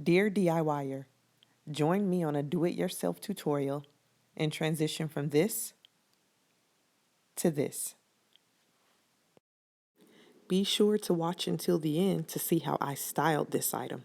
Dear DIYer, join me on a do-it-yourself tutorial and transition from this to this. Be sure to watch until the end to see how I styled this item.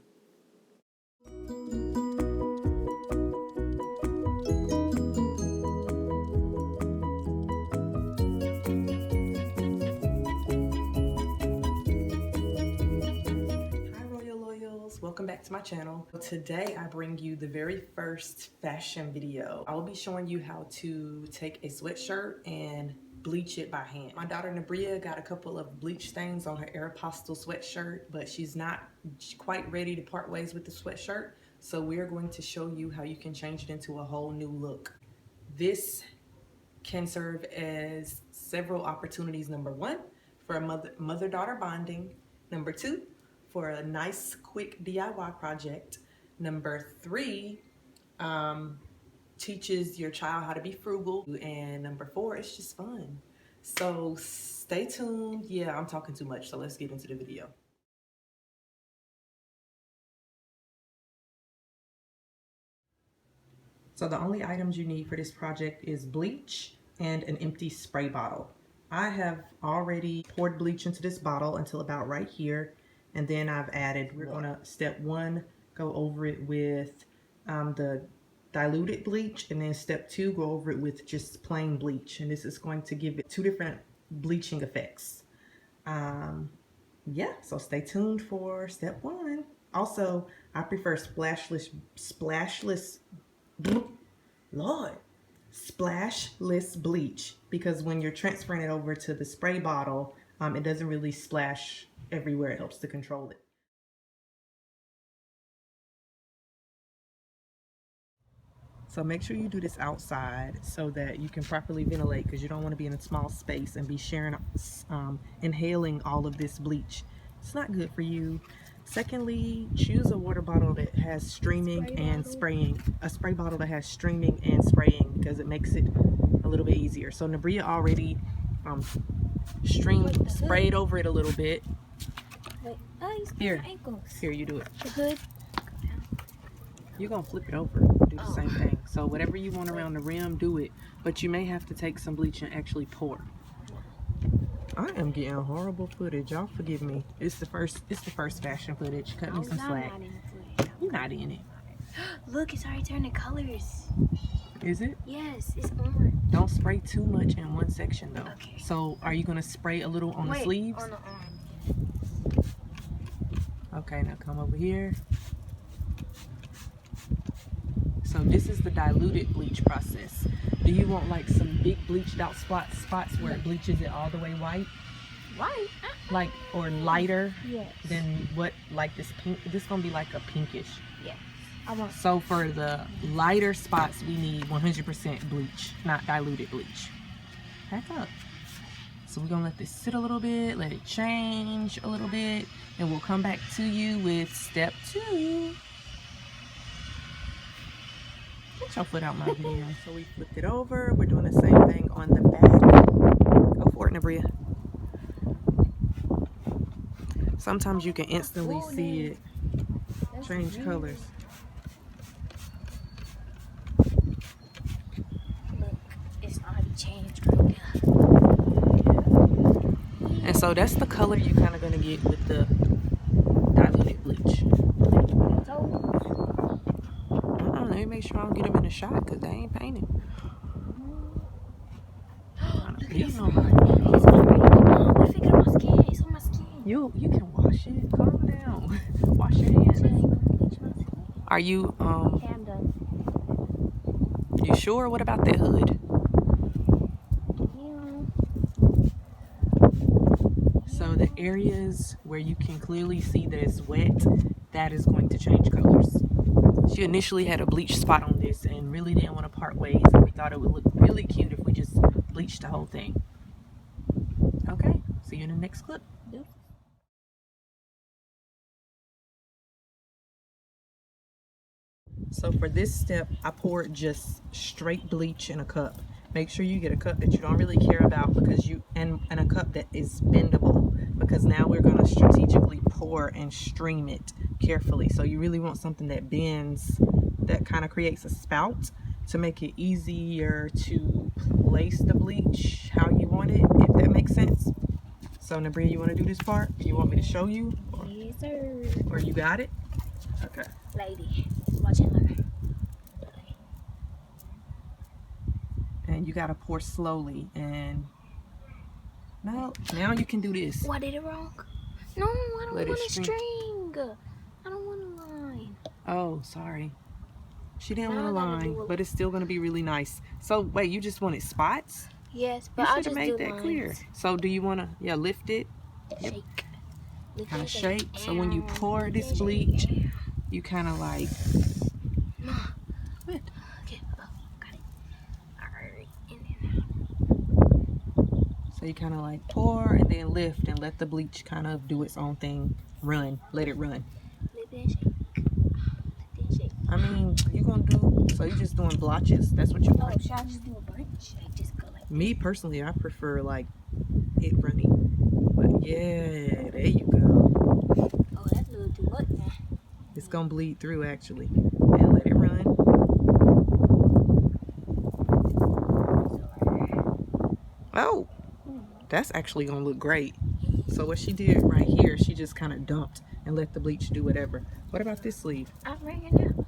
Welcome back to my channel. Today I bring you the very first fashion video. I will be showing you how to take a sweatshirt and bleach it by hand. My daughter Nabria got a couple of bleach stains on her Aeropostale sweatshirt, but she's not quite ready to part ways with the sweatshirt. So we're going to show you how you can change it into a whole new look. This can serve as several opportunities. Number one, for a mother-daughter bonding. Number two, for a nice quick DIY project. Number three, teaches your child how to be frugal. And number four, it's just fun. So stay tuned. Yeah, I'm talking too much, so let's get into the video. So the only items you need for this project is bleach and an empty spray bottle. I have already poured bleach into this bottle until about right here. And then I've added, we're gonna, step one, go over it with the diluted bleach, and then step two, go over it with just plain bleach. And this is going to give it two different bleaching effects. Yeah, so stay tuned for step one. Also, I prefer splashless bleach, because when you're transferring it over to the spray bottle, it doesn't really splash everywhere. It helps to control it. So make sure you do this outside so that you can properly ventilate, because you don't want to be in a small space and be sharing, inhaling all of this bleach. It's not good for you. Secondly, choose a water bottle that has streaming and spraying. A spray bottle that has streaming and spraying, because it makes it a little bit easier. So Nabria already sprayed over it a little bit. Wait, oh, Here, you do it. The hood. You're gonna flip it over, do the same thing. So whatever you want around the rim, do it. But you may have to take some bleach and actually pour. I am getting horrible footage. Y'all forgive me. It's the first fashion footage. Cut me some slack. You're not in it. Look, it's already turning colors. Is it? Yes, it's on. Don't spray too much in one section though. Okay. So are you gonna spray a little on the sleeves? On the arm. Okay, now come over here. So this is the diluted bleach process. Do you want like some big bleached out spots where it bleaches it all the way white? White? Like, or lighter? Yes. Than what, like this pink? This gonna be like a pinkish. Yes. I want. So for the lighter spots, we need 100% bleach, not diluted bleach. Back up. So we're gonna let this sit a little bit, let it change a little bit, and we'll come back to you with step two. Get your foot out my video. So we flipped it over. We're doing the same thing on the back. Go for it, Nabria. Sometimes you can instantly see it change colors. Look, it's already changed right now. And so that's the color you're kind of going to get with the diluted bleach. Let me make sure I don't get them in a shot, because they ain't painted. What if it get on my skin? It's on my skin. You can wash it. Calm down. Wash your hands. Are you Okay, I'm done. you sure? What about that hood? So the areas where you can clearly see that it's wet, that is going to change colors. She initially had a bleach spot on this and really didn't want to part ways, and we thought it would look really cute if we just bleached the whole thing. Okay, see you in the next clip. Yep. So for this step, I poured just straight bleach in a cup. Make sure you get a cup that you don't really care about, because and a cup that is bendable, because now we're going to strategically pour and stream it carefully. So you really want something that bends, that kind of creates a spout to make it easier to place the bleach how you want it, if that makes sense. So Nabria, you want to do this part? You want me to show you? Yes, sir. Or you got it? Okay. Lady, watching her. And you got to pour slowly. And now you can do this. Oh, I did it wrong. No, I don't Let it want a string. string. I don't want a line. Oh, sorry. She didn't Now want a I gotta line, do a- but it's still going to be really nice. So, wait, you just wanted spots? Yes, You but I'll should have just made do that lines. clear. So, do you want to, lift it? Yep. Shake. Lift Kind it, of shake. So, when you Ow. pour Lift this it, bleach, shake. you kind of like... Ow. What? Okay, got it. Alright, in and out. So, you kind of like pour and then lift and let the bleach kind of do its own thing. Run. Let it run. Lift it, shake. Lift it, shake. I mean, you going to do... So, you're just doing blotches. That's what you Oh, want? should I just do a bunch? Like, just go like Me, personally, I prefer like it running. But yeah, there you go. Oh, that's a little too much now. It's gonna bleed through actually. And let it run. Oh, that's actually gonna look great. So what she did right here, she just kind of dumped and let the bleach do whatever. What about this sleeve? I'm bringing it out.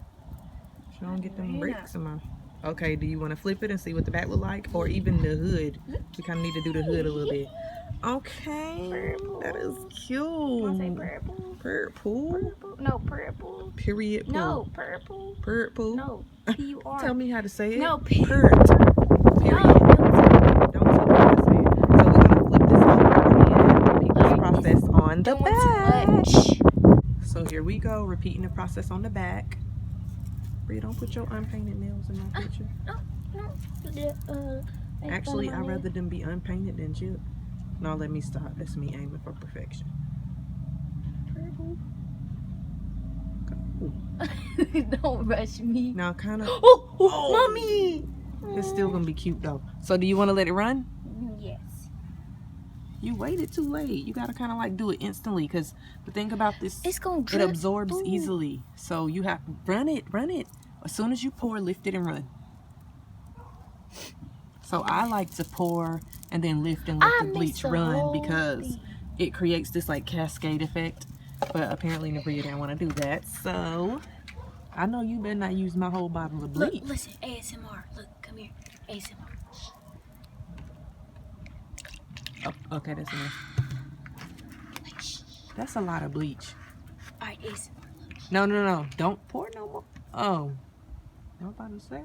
She don't get them bricks in my... Okay, do you want to flip it and see what the back look like? Or even the hood? We kind of need to do the hood a little bit. Okay, that is cute. Want to say purple? Purple? Purple? No, purple. Period. Pool. No, purple. Purple. No, P-U-R. Tell me how to say it. No, Pert. Period. No, Don't tell me how to say it. So we're gonna flip this over and repeat this process on the back. So here we go, repeating the process on the back. Bria, don't put your unpainted nails in my picture. No. Actually, I'd rather them be unpainted than chipped. No, let me stop. That's me aiming for perfection. Purple. Go. Don't rush me. Now, kind of. Oh, mommy. It's still gonna be cute though. So, do you want to let it run? Yes. You waited too late. You gotta kind of like do it instantly, because the thing about this, It's gonna it drip. absorbs Ooh. easily. So you have run it. As soon as you pour, lift it and run. So I like to pour and then lift and let the bleach run because it creates this like cascade effect. But apparently Nabria didn't want to do that. So I know you better not use my whole bottle of bleach. Look, listen, ASMR. Look, come here. ASMR. Oh, okay, that's enough. That's a lot of bleach. Alright, ASMR. No. Don't pour no more. Oh. I'm about to say.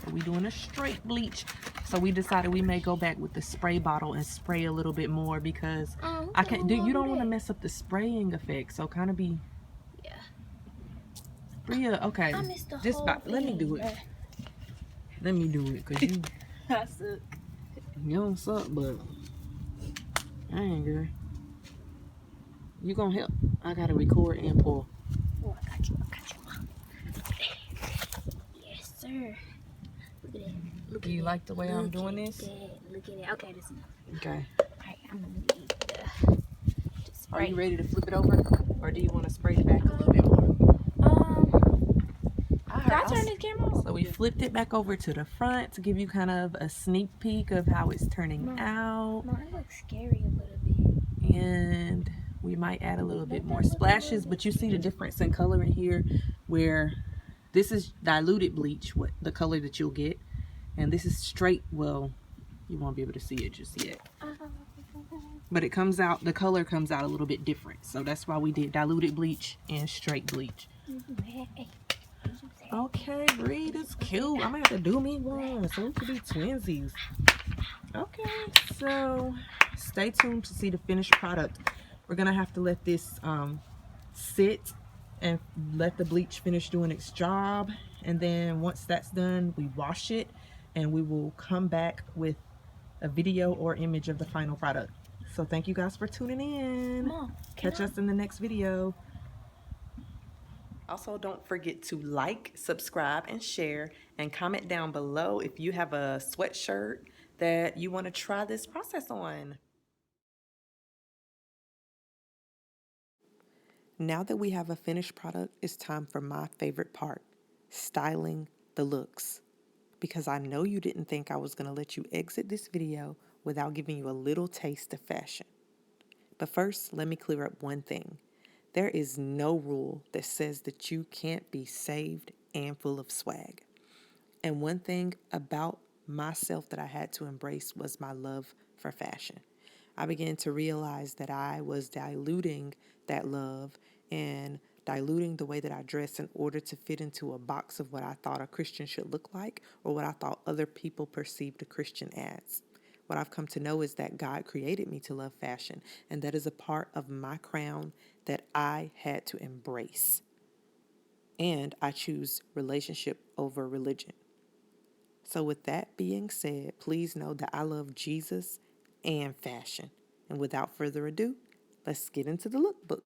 So we doing a straight bleach. So we decided we may go back with the spray bottle and spray a little bit more because I can't do. You don't want to mess up the spraying effect. So kind of be. Yeah. Bria, okay. I missed the Just whole let me do it. thing. Let me do it, cause you I suck. you don't suck, but I ain't girl. You gonna help? I gotta record and pull. Oh, I got you. Yes, sir. Look at that. Look Do you like the way I'm doing this? Look at that. Okay, that's enough. Okay. Alright, I'm gonna need to Are spray. you ready to flip it over, or do you want to spray it back a little bit more? Can I turn this camera on? So we flipped it back over to the front to give you kind of a sneak peek of how it's turning out. Mine looks scary a little bit. And we might add a little bit more splashes, but you see the difference in color in here, where this is diluted bleach, what the color that you'll get, and this is straight. Well, you won't be able to see it just yet, but it comes out, the color comes out a little bit different. So that's why we did diluted bleach and straight bleach. Okay, Bree, that's cute. I'm gonna have to do me one so we can be twinsies. Okay, so stay tuned to see the finished product. We're gonna have to let this sit and let the bleach finish doing its job, and then once that's done, we wash it and we will come back with a video or image of the final product. So thank you guys for tuning in. Mom, Catch us in the next video. Also, don't forget to like, subscribe, and share, and comment down below if you have a sweatshirt that you want to try this process on. Now that we have a finished product, it's time for my favorite part, styling the looks. Because I know you didn't think I was going to let you exit this video without giving you a little taste of fashion. But first, let me clear up one thing. There is no rule that says that you can't be saved and full of swag. And one thing about myself that I had to embrace was my love for fashion. I began to realize that I was diluting that love and diluting the way that I dress in order to fit into a box of what I thought a Christian should look like or what I thought other people perceived a Christian as. What I've come to know is that God created me to love fashion, and that is a part of my crown that I had to embrace. And I choose relationship over religion. So, with that being said, please know that I love Jesus and fashion. And without further ado, let's get into the lookbook.